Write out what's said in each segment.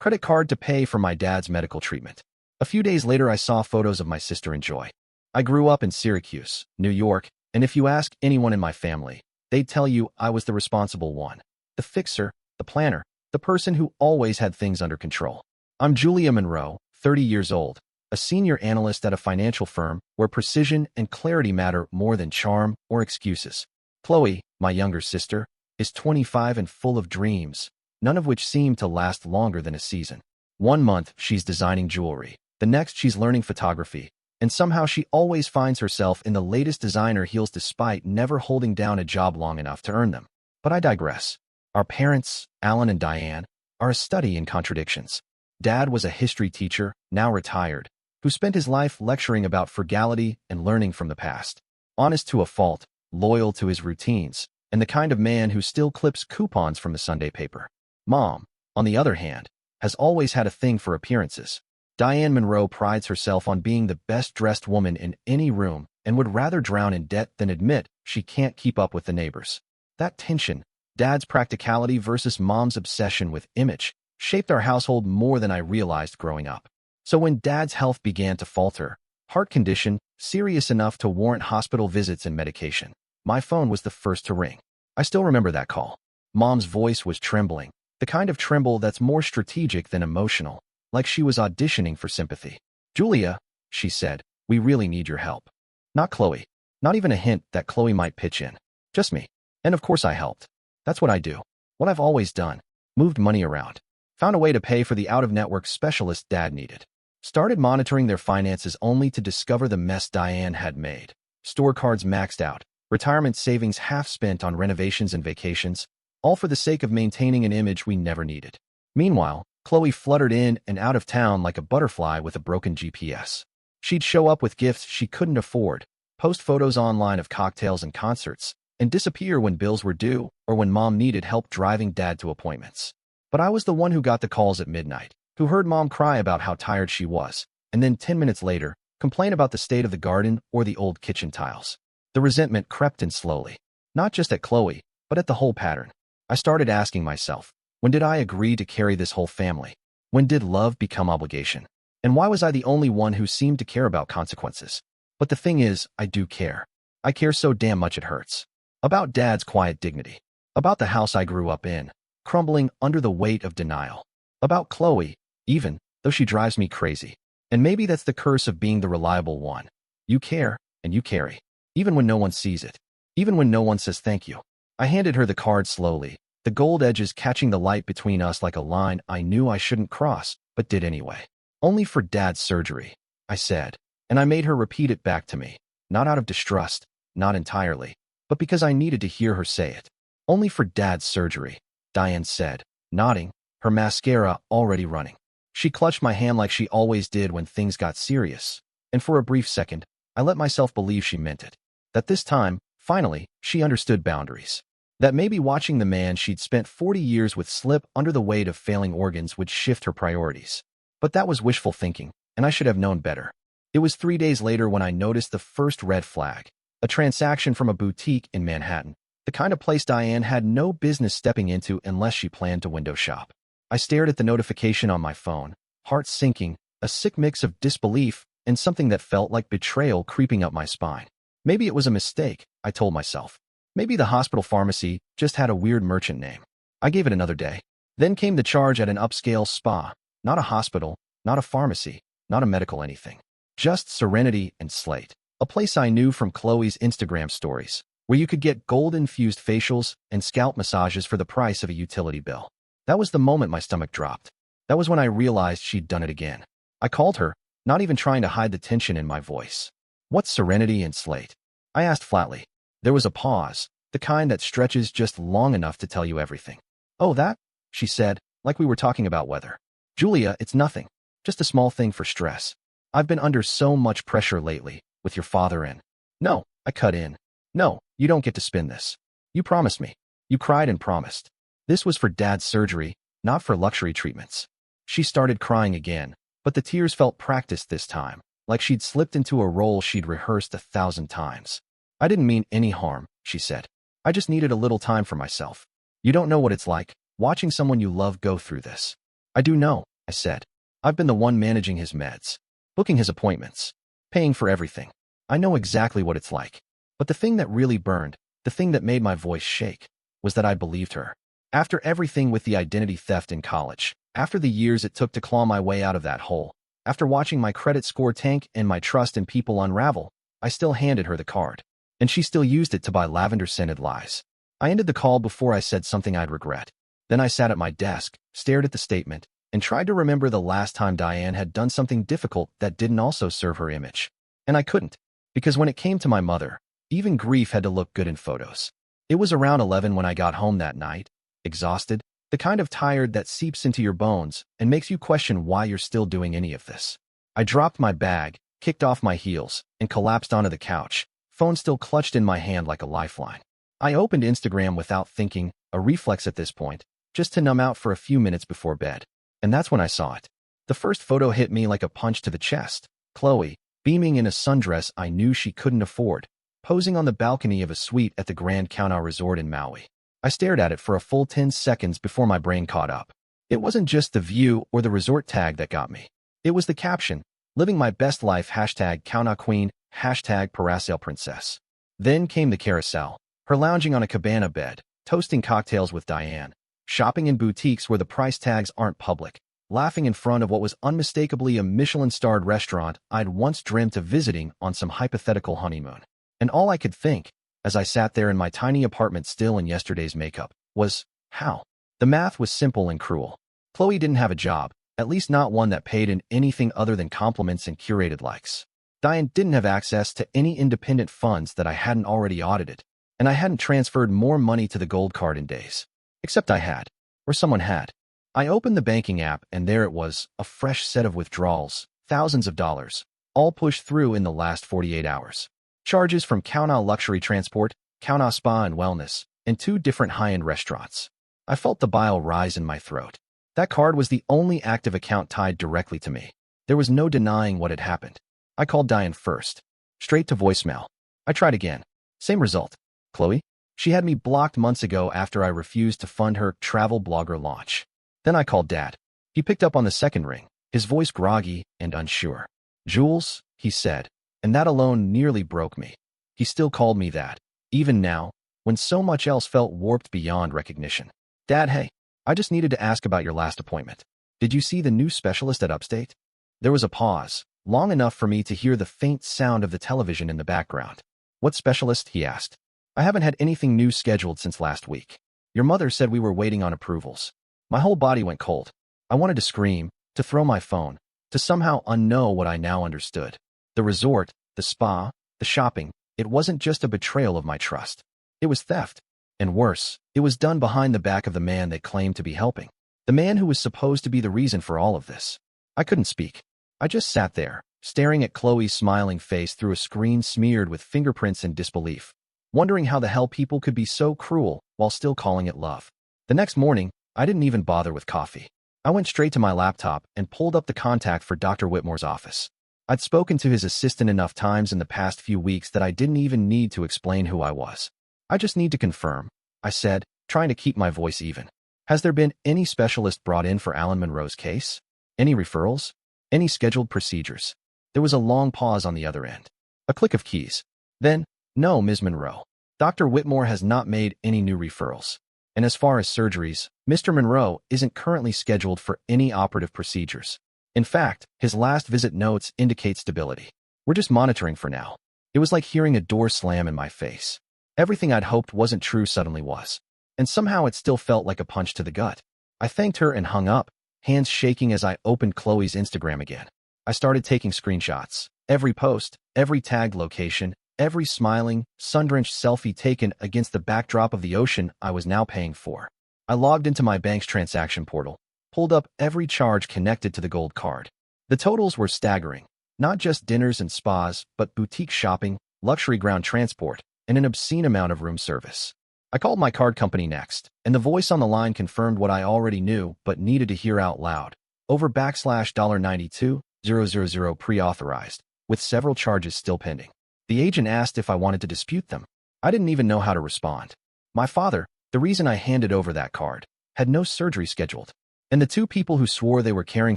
credit card to pay for my dad's medical treatment. A few days later, I saw photos of my sister and Joy. I grew up in Syracuse, New York, and if you ask anyone in my family, they'd tell you I was the responsible one. The fixer, the planner, the person who always had things under control. I'm Julia Monroe, 30 years old, a senior analyst at a financial firm where precision and clarity matter more than charm or excuses. Chloe, my younger sister, is 25 and full of dreams, none of which seem to last longer than a season. One month, she's designing jewelry. The next, she's learning photography. And somehow she always finds herself in the latest designer heels despite never holding down a job long enough to earn them. But I digress. Our parents, Alan and Diane, are a study in contradictions. Dad was a history teacher, now retired, who spent his life lecturing about frugality and learning from the past. Honest to a fault, loyal to his routines, and the kind of man who still clips coupons from the Sunday paper. Mom, on the other hand, has always had a thing for appearances. Diane Monroe prides herself on being the best-dressed woman in any room and would rather drown in debt than admit she can't keep up with the neighbors. That tension, Dad's practicality versus Mom's obsession with image, shaped our household more than I realized growing up. So when Dad's health began to falter, heart condition, serious enough to warrant hospital visits and medication, my phone was the first to ring. I still remember that call. Mom's voice was trembling, the kind of tremble that's more strategic than emotional, like she was auditioning for sympathy. "Julia," she said, "we really need your help." Not Chloe. Not even a hint that Chloe might pitch in. Just me. And of course I helped. That's what I do. What I've always done. Moved money around. Found a way to pay for the out-of-network specialist Dad needed. Started monitoring their finances only to discover the mess Diane had made. Store cards maxed out. Retirement savings half spent on renovations and vacations, all for the sake of maintaining an image we never needed. Meanwhile, Chloe fluttered in and out of town like a butterfly with a broken GPS. She'd show up with gifts she couldn't afford, post photos online of cocktails and concerts, and disappear when bills were due or when Mom needed help driving Dad to appointments. But I was the one who got the calls at midnight, who heard Mom cry about how tired she was, and then 10 minutes later, complain about the state of the garden or the old kitchen tiles. The resentment crept in slowly, not just at Chloe, but at the whole pattern. I started asking myself, when did I agree to carry this whole family? When did love become obligation? And why was I the only one who seemed to care about consequences? But the thing is, I do care. I care so damn much it hurts. About Dad's quiet dignity. About the house I grew up in, crumbling under the weight of denial. About Chloe, even though she drives me crazy. And maybe that's the curse of being the reliable one. You care, and you carry. Even when no one sees it. Even when no one says thank you. I handed her the card slowly, the gold edges catching the light between us like a line I knew I shouldn't cross, but did anyway. "Only for Dad's surgery," I said, and I made her repeat it back to me, not out of distrust, not entirely, but because I needed to hear her say it. "Only for Dad's surgery," Diane said, nodding, her mascara already running. She clutched my hand like she always did when things got serious, and for a brief second, I let myself believe she meant it. That this time, finally, she understood boundaries. That maybe watching the man she'd spent 40 years with slip under the weight of failing organs would shift her priorities. But that was wishful thinking, and I should have known better. It was 3 days later when I noticed the first red flag, a transaction from a boutique in Manhattan, the kind of place Diane had no business stepping into unless she planned to window shop. I stared at the notification on my phone, heart sinking, a sick mix of disbelief and something that felt like betrayal creeping up my spine. Maybe it was a mistake, I told myself. Maybe the hospital pharmacy just had a weird merchant name. I gave it another day. Then came the charge at an upscale spa, not a hospital, not a pharmacy, not a medical anything. Just Serenity and Slate, a place I knew from Chloe's Instagram stories, where you could get gold-infused facials and scalp massages for the price of a utility bill. That was the moment my stomach dropped. That was when I realized she'd done it again. I called her, not even trying to hide the tension in my voice. "What's Serenity and Slate?" I asked flatly. There was a pause, the kind that stretches just long enough to tell you everything. "Oh, that?" she said, like we were talking about weather. "Julia, it's nothing. Just a small thing for stress. I've been under so much pressure lately, with your father in." "No," I cut in. "No, you don't get to spin this. You promised me. You cried and promised. This was for Dad's surgery, not for luxury treatments." She started crying again, but the tears felt practiced this time, like she'd slipped into a role she'd rehearsed 1,000 times. "I didn't mean any harm," she said. "I just needed a little time for myself. You don't know what it's like, watching someone you love go through this." I do know, I said. I've been the one managing his meds, booking his appointments, paying for everything. I know exactly what it's like. But the thing that really burned, the thing that made my voice shake, was that I believed her. After everything with the identity theft in college, after the years it took to claw my way out of that hole, after watching my credit score tank and my trust in people unravel, I still handed her the card. And she still used it to buy lavender-scented lies. I ended the call before I said something I'd regret. Then I sat at my desk, stared at the statement, and tried to remember the last time Diane had done something difficult that didn't also serve her image. And I couldn't, because when it came to my mother, even grief had to look good in photos. It was around 11 when I got home that night, exhausted, the kind of tired that seeps into your bones and makes you question why you're still doing any of this. I dropped my bag, kicked off my heels, and collapsed onto the couch, phone still clutched in my hand like a lifeline. I opened Instagram without thinking, a reflex at this point, just to numb out for a few minutes before bed. And that's when I saw it. The first photo hit me like a punch to the chest. Chloe, beaming in a sundress I knew she couldn't afford, posing on the balcony of a suite at the Grand Canal Resort in Maui. I stared at it for a full 10 seconds before my brain caught up. It wasn't just the view or the resort tag that got me. It was the caption, living my best life, #CountAQueen, #Parasail Then came the carousel, her lounging on a cabana bed, toasting cocktails with Diane, shopping in boutiques where the price tags aren't public, laughing in front of what was unmistakably a Michelin-starred restaurant I'd once dreamt of visiting on some hypothetical honeymoon. And all I could think, as I sat there in my tiny apartment still in yesterday's makeup, was, how? The math was simple and cruel. Chloe didn't have a job, at least not one that paid in anything other than compliments and curated likes. Diane didn't have access to any independent funds that I hadn't already audited, and I hadn't transferred more money to the gold card in days. Except I had, or someone had. I opened the banking app and there it was, a fresh set of withdrawals, thousands of dollars, all pushed through in the last 48 hours. Charges from Kauna Luxury Transport, Kauna Spa and Wellness, and 2 different high-end restaurants. I felt the bile rise in my throat. That card was the only active account tied directly to me. There was no denying what had happened. I called Diane first. Straight to voicemail. I tried again. Same result. Chloe? She had me blocked months ago after I refused to fund her travel blogger launch. Then I called Dad. He picked up on the second ring, his voice groggy and unsure. Jules, he said, and that alone nearly broke me. He still called me that, even now, when so much else felt warped beyond recognition. Dad, hey, I just needed to ask about your last appointment. Did you see the new specialist at Upstate? There was a pause, long enough for me to hear the faint sound of the television in the background. What specialist? He asked. I haven't had anything new scheduled since last week. Your mother said we were waiting on approvals. My whole body went cold. I wanted to scream, to throw my phone, to somehow unknow what I now understood. The resort, the spa, the shopping, it wasn't just a betrayal of my trust. It was theft. And worse, it was done behind the back of the man they claimed to be helping. The man who was supposed to be the reason for all of this. I couldn't speak. I just sat there, staring at Chloe's smiling face through a screen smeared with fingerprints and disbelief, wondering how the hell people could be so cruel while still calling it love. The next morning, I didn't even bother with coffee. I went straight to my laptop and pulled up the contact for Dr. Whitmore's office. I'd spoken to his assistant enough times in the past few weeks that I didn't even need to explain who I was. I just need to confirm, I said, trying to keep my voice even. Has there been any specialist brought in for Alan Monroe's case? Any referrals? Any scheduled procedures? There was a long pause on the other end. A click of keys. Then, no, Ms. Monroe. Dr. Whitmore has not made any new referrals. And as far as surgeries, Mr. Monroe isn't currently scheduled for any operative procedures. In fact, his last visit notes indicate stability. We're just monitoring for now. It was like hearing a door slam in my face. Everything I'd hoped wasn't true suddenly was. And somehow it still felt like a punch to the gut. I thanked her and hung up, hands shaking as I opened Chloe's Instagram again. I started taking screenshots. Every post, every tagged location, every smiling, sun-drenched selfie taken against the backdrop of the ocean I was now paying for. I logged into my bank's transaction portal, pulled up every charge connected to the gold card. The totals were staggering. Not just dinners and spas, but boutique shopping, luxury ground transport, and an obscene amount of room service. I called my card company next, and the voice on the line confirmed what I already knew but needed to hear out loud. Over $92,000 pre-authorized, with several charges still pending. The agent asked if I wanted to dispute them. I didn't even know how to respond. My father, the reason I handed over that card, had no surgery scheduled. And the two people who swore they were caring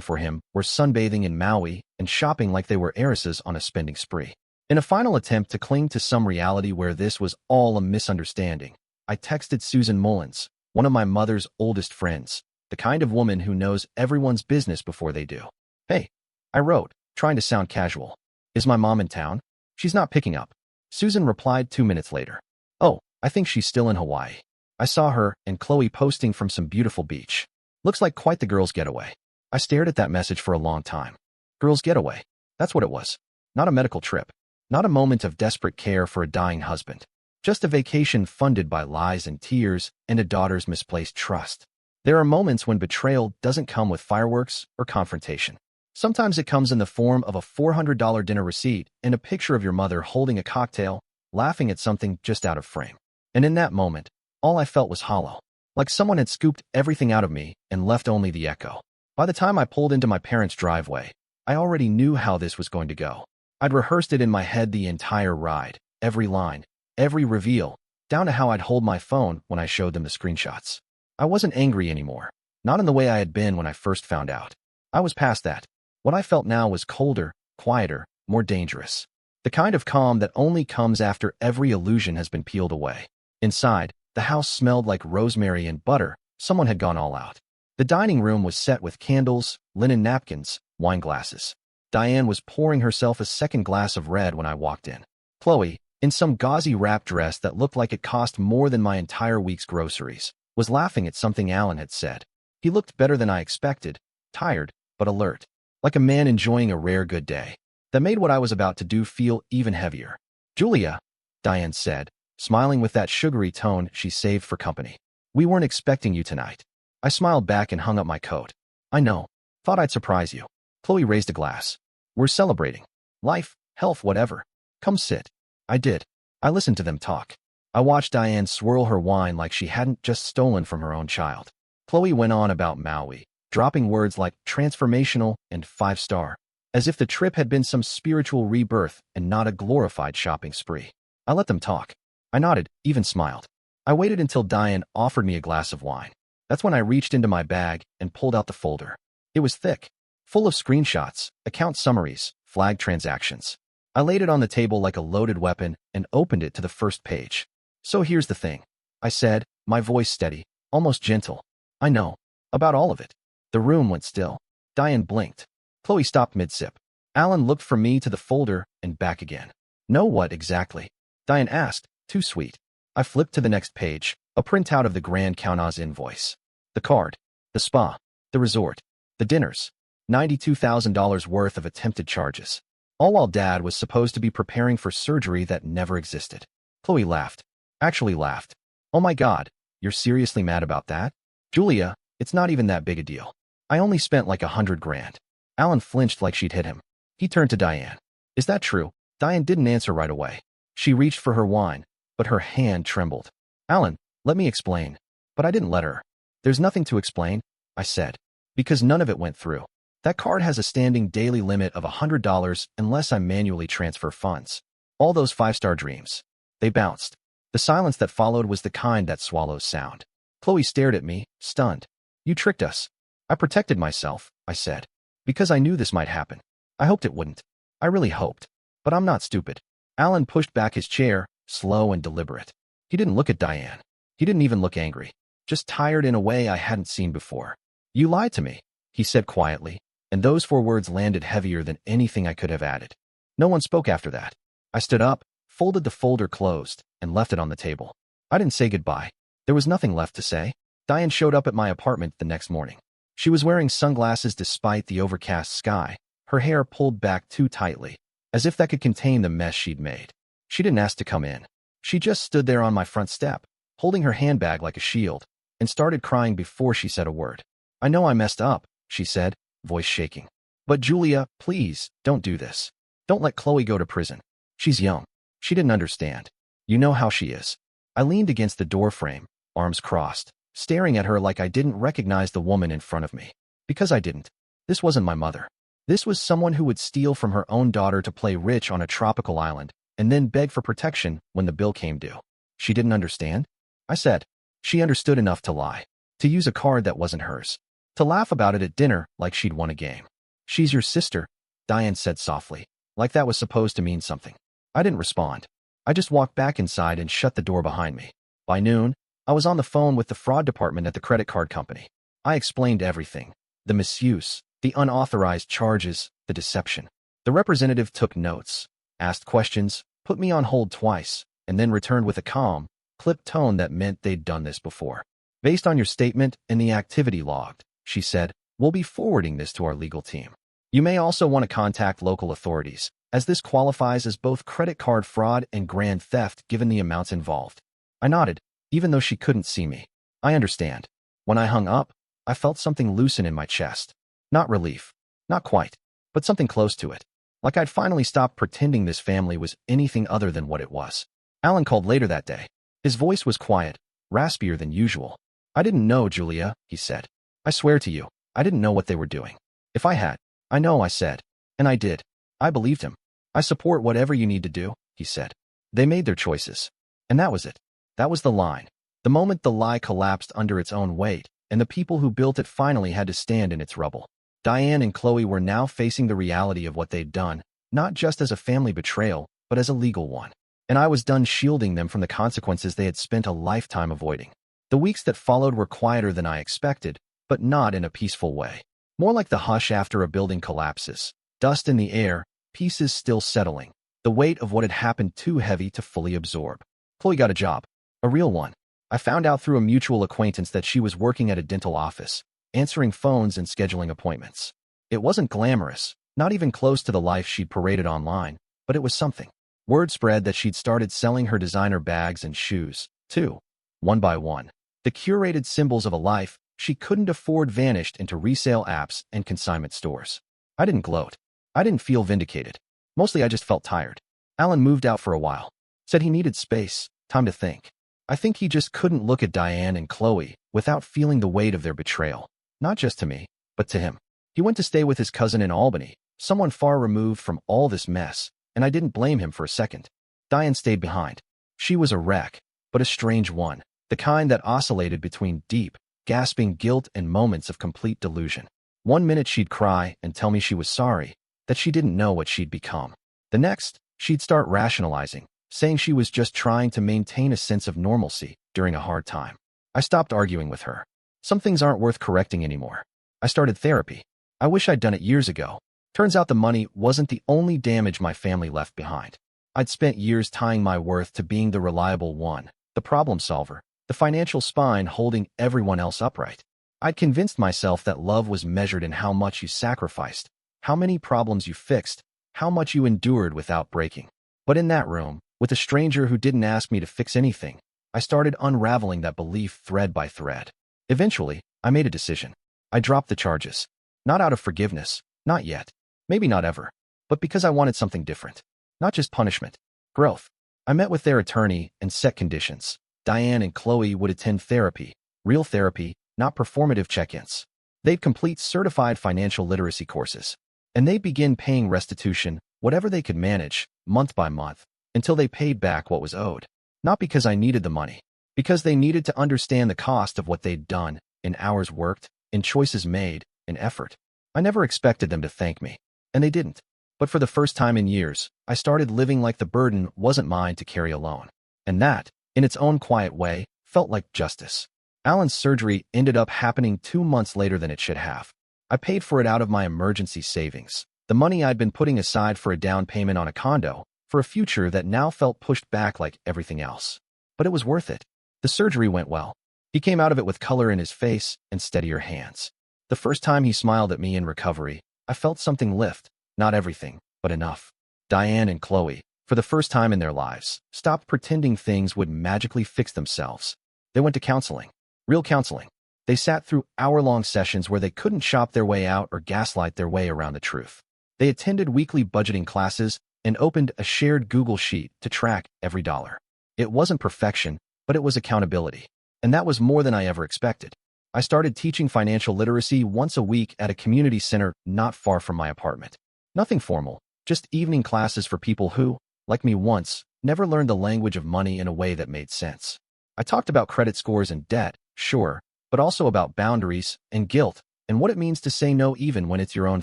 for him were sunbathing in Maui and shopping like they were heiresses on a spending spree. In a final attempt to cling to some reality where this was all a misunderstanding, I texted Susan Mullins, one of my mother's oldest friends, the kind of woman who knows everyone's business before they do. "Hey," I wrote, trying to sound casual. "Is my mom in town?" "She's not picking up." Susan replied 2 minutes later. "Oh, I think she's still in Hawaii. I saw her and Chloe posting from some beautiful beach. Looks like quite the girls' getaway." I stared at that message for a long time. Girls' getaway. That's what it was. Not a medical trip. Not a moment of desperate care for a dying husband. Just a vacation funded by lies and tears and a daughter's misplaced trust. There are moments when betrayal doesn't come with fireworks or confrontation. Sometimes it comes in the form of a $400 dinner receipt and a picture of your mother holding a cocktail, laughing at something just out of frame. And in that moment, all I felt was hollow. Like someone had scooped everything out of me and left only the echo. By the time I pulled into my parents' driveway, I already knew how this was going to go. I'd rehearsed it in my head the entire ride, every line, every reveal, down to how I'd hold my phone when I showed them the screenshots. I wasn't angry anymore, not in the way I had been when I first found out. I was past that. What I felt now was colder, quieter, more dangerous. The kind of calm that only comes after every illusion has been peeled away. Inside, the house smelled like rosemary and butter. Someone had gone all out. The dining room was set with candles, linen napkins, wine glasses. Diane was pouring herself a second glass of red when I walked in. Chloe, in some gauzy wrap dress that looked like it cost more than my entire week's groceries, was laughing at something Alan had said. He looked better than I expected, tired, but alert, like a man enjoying a rare good day. That made what I was about to do feel even heavier. "Julia," Diane said, smiling with that sugary tone she saved for company. "We weren't expecting you tonight." I smiled back and hung up my coat. "I know. Thought I'd surprise you." Chloe raised a glass. "We're celebrating. Life, health, whatever. Come sit." I did. I listened to them talk. I watched Diane swirl her wine like she hadn't just stolen from her own child. Chloe went on about Maui, dropping words like transformational and 5-star, as if the trip had been some spiritual rebirth and not a glorified shopping spree. I let them talk. I nodded, even smiled. I waited until Diane offered me a glass of wine. That's when I reached into my bag and pulled out the folder. It was thick, full of screenshots, account summaries, flagged transactions. I laid it on the table like a loaded weapon and opened it to the first page. "So here's the thing," I said, my voice steady, almost gentle. "I know about all of it." The room went still. Diane blinked. Chloe stopped mid-sip. Alan looked from me to the folder and back again. "Know what exactly?" Diane asked, too sweet. I flipped to the next page, a printout of the Grand Kaunas invoice. The card, the spa, the resort, the dinners, $92,000 worth of attempted charges. All while Dad was supposed to be preparing for surgery that never existed. Chloe laughed. Actually laughed. "Oh my God, you're seriously mad about that?" "Julia, it's not even that big a deal. I only spent like $100,000. Alan flinched like she'd hit him. He turned to Diane. "Is that true?" Diane didn't answer right away. She reached for her wine, but her hand trembled. "Alan, let me explain." But I didn't let her. "There's nothing to explain," I said, "because none of it went through. That card has a standing daily limit of $100 unless I manually transfer funds. All those 5-star dreams. They bounced." The silence that followed was the kind that swallows sound. Chloe stared at me, stunned. "You tricked us." "I protected myself," I said, "because I knew this might happen. I hoped it wouldn't. I really hoped. But I'm not stupid." Alan pushed back his chair, slow and deliberate. He didn't look at Diane. He didn't even look angry. Just tired in a way I hadn't seen before. "You lied to me," he said quietly, and those 4 words landed heavier than anything I could have added. No one spoke after that. I stood up, folded the folder closed, and left it on the table. I didn't say goodbye. There was nothing left to say. Diane showed up at my apartment the next morning. She was wearing sunglasses despite the overcast sky, her hair pulled back too tightly, as if that could contain the mess she'd made. She didn't ask to come in. She just stood there on my front step, holding her handbag like a shield, and started crying before she said a word. "I know I messed up," she said, voice shaking. "But Julia, please, don't do this. Don't let Chloe go to prison. She's young. She didn't understand. You know how she is." I leaned against the doorframe, arms crossed, staring at her like I didn't recognize the woman in front of me. Because I didn't. This wasn't my mother. This was someone who would steal from her own daughter to play rich on a tropical island, and then beg for protection when the bill came due. She didn't understand? I said. She understood enough to lie. To use a card that wasn't hers. to laugh about it at dinner like she'd won a game. "She's your sister," Diane said softly, like that was supposed to mean something. I didn't respond. I just walked back inside and shut the door behind me. By noon, I was on the phone with the fraud department at the credit card company. I explained everything: the misuse, the unauthorized charges, the deception. The representative took notes, asked questions, put me on hold twice, and then returned with a calm, clipped tone that meant they'd done this before. "Based on your statement and the activity logged," she said, "we'll be forwarding this to our legal team. You may also want to contact local authorities, as this qualifies as both credit card fraud and grand theft given the amounts involved." I nodded, even though she couldn't see me. "I understand." When I hung up, I felt something loosen in my chest. Not relief. Not quite. But something close to it. Like I'd finally stopped pretending this family was anything other than what it was. Alan called later that day. His voice was quiet, raspier than usual. "I didn't know, Julia," he said. "I swear to you, I didn't know what they were doing. If I had, I know," I said. And I did. I believed him. "I support whatever you need to do," he said. "They made their choices." And that was it. That was the line. The moment the lie collapsed under its own weight, and the people who built it finally had to stand in its rubble. Diane and Chloe were now facing the reality of what they'd done, not just as a family betrayal, but as a legal one. And I was done shielding them from the consequences they had spent a lifetime avoiding. The weeks that followed were quieter than I expected, but not in a peaceful way. More like the hush after a building collapses. Dust in the air, pieces still settling. The weight of what had happened too heavy to fully absorb. Chloe got a job. A real one. I found out through a mutual acquaintance that she was working at a dental office, answering phones and scheduling appointments. It wasn't glamorous, not even close to the life she'd paraded online, but it was something. Word spread that she'd started selling her designer bags and shoes, too. One by one, the curated symbols of a life she couldn't afford vanished into resale apps and consignment stores. I didn't gloat. I didn't feel vindicated. Mostly I just felt tired. Alan moved out for a while. Said he needed space, time to think. I think he just couldn't look at Diane and Chloe without feeling the weight of their betrayal. Not just to me, but to him. He went to stay with his cousin in Albany, someone far removed from all this mess, and I didn't blame him for a second. Diane stayed behind. She was a wreck, but a strange one, the kind that oscillated between deep, gasping guilt and moments of complete delusion. One minute she'd cry and tell me she was sorry, that she didn't know what she'd become. The next, she'd start rationalizing, saying she was just trying to maintain a sense of normalcy during a hard time. I stopped arguing with her. Some things aren't worth correcting anymore. I started therapy. I wish I'd done it years ago. Turns out the money wasn't the only damage my family left behind. I'd spent years tying my worth to being the reliable one, the problem solver, the financial spine holding everyone else upright. I'd convinced myself that love was measured in how much you sacrificed, how many problems you fixed, how much you endured without breaking. But in that room, with a stranger who didn't ask me to fix anything, I started unraveling that belief thread by thread. Eventually, I made a decision. I dropped the charges. Not out of forgiveness, not yet, maybe not ever, but because I wanted something different. Not just punishment, growth. I met with their attorney and set conditions. Diane and Chloe would attend therapy, real therapy, not performative check-ins. They'd complete certified financial literacy courses. And they'd begin paying restitution, whatever they could manage, month by month, until they paid back what was owed. Not because I needed the money, because they needed to understand the cost of what they'd done, in hours worked, in choices made, in effort. I never expected them to thank me, and they didn't. But for the first time in years, I started living like the burden wasn't mine to carry alone. And that, in its own quiet way, felt like justice. Alan's surgery ended up happening 2 months later than it should have. I paid for it out of my emergency savings, the money I'd been putting aside for a down payment on a condo, for a future that now felt pushed back like everything else. But it was worth it. The surgery went well. He came out of it with color in his face and steadier hands. The first time he smiled at me in recovery, I felt something lift, not everything, but enough. Diane and Chloe, for the first time in their lives, stopped pretending things would magically fix themselves. They went to counseling. Real counseling. They sat through hour-long sessions where they couldn't shop their way out or gaslight their way around the truth. They attended weekly budgeting classes and opened a shared Google Sheet to track every dollar. It wasn't perfection, but it was accountability. And that was more than I ever expected. I started teaching financial literacy once a week at a community center not far from my apartment. Nothing formal, just evening classes for people who, like me once, never learned the language of money in a way that made sense. I talked about credit scores and debt, sure, but also about boundaries and guilt and what it means to say no even when it's your own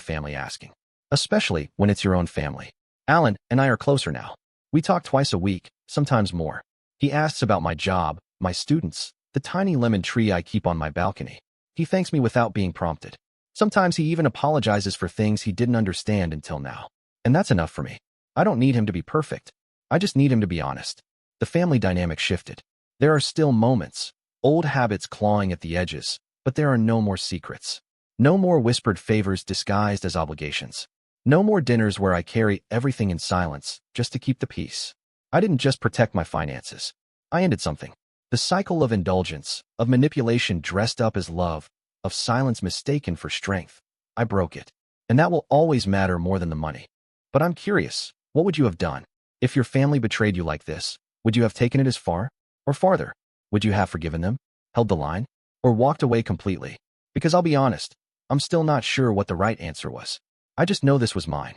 family asking. Especially when it's your own family. Alan and I are closer now. We talk twice a week, sometimes more. He asks about my job, my students, the tiny lemon tree I keep on my balcony. He thanks me without being prompted. Sometimes he even apologizes for things he didn't understand until now. And that's enough for me. I don't need him to be perfect. I just need him to be honest. The family dynamic shifted. There are still moments, old habits clawing at the edges, but there are no more secrets. No more whispered favors disguised as obligations. No more dinners where I carry everything in silence just to keep the peace. I didn't just protect my finances. I ended something. The cycle of indulgence, of manipulation dressed up as love, of silence mistaken for strength. I broke it. And that will always matter more than the money. But I'm curious, what would you have done? If your family betrayed you like this, would you have taken it as far or farther? Would you have forgiven them, held the line, or walked away completely? Because I'll be honest, I'm still not sure what the right answer was. I just know this was mine.